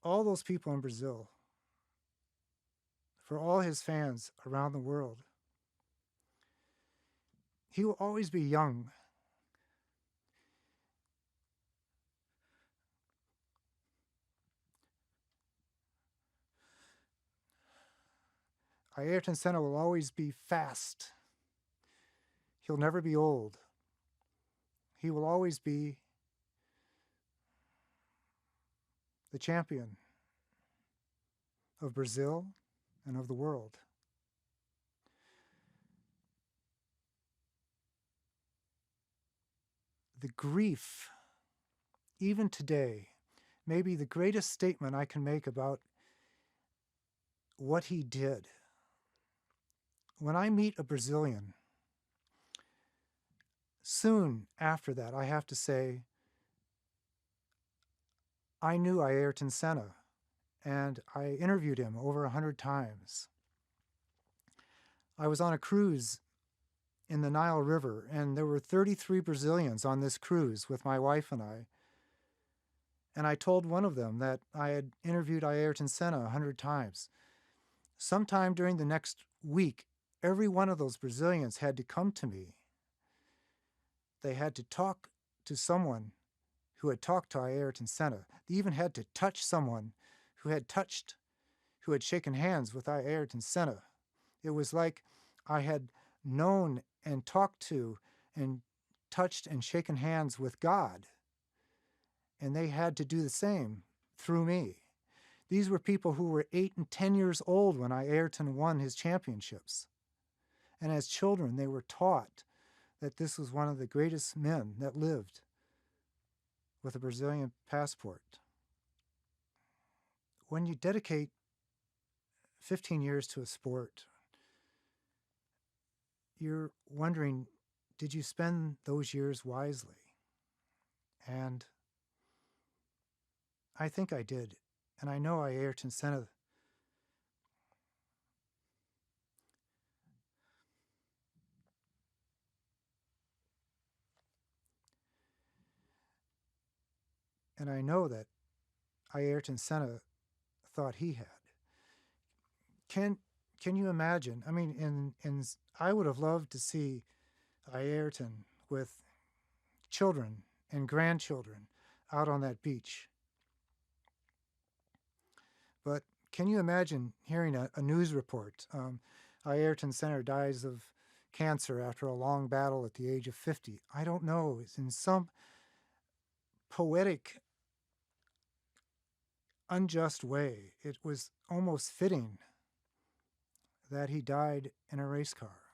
all those people in Brazil, for all his fans around the world, he will always be young. Ayrton Senna will always be fast. He'll never be old. He will always be the champion of Brazil and of the world. The grief, even today, may be the greatest statement I can make about what he did. When I meet a Brazilian, soon after that, I have to say, I knew Ayrton Senna, and I interviewed him over 100 times. I was on a cruise in the Nile River, and there were 33 Brazilians on this cruise with my wife and I. And I told one of them that I had interviewed Ayrton Senna 100 times. Sometime during the next week, every one of those Brazilians had to come to me. They had to talk to someone who had talked to Ayrton Senna. They even had to touch someone who had shaken hands with Ayrton Senna. It was like I had known and talked to and touched and shaken hands with God. And they had to do the same through me. These were people who were 8 and 10 years old when Ayrton won his championships. And as children, they were taught that this was one of the greatest men that lived with a Brazilian passport. When you dedicate 15 years to a sport, you're wondering, did you spend those years wisely? And I think I did. And I know Ayrton Senna and I know that Ayrton Senna thought he had. Can you imagine? I mean, I would have loved to see Ayrton with children and grandchildren out on that beach. But can you imagine hearing a news report? Ayrton Senna dies of cancer after a long battle at the age of 50. I don't know. It's in some poetic, unjust way. It was almost fitting that he died in a race car.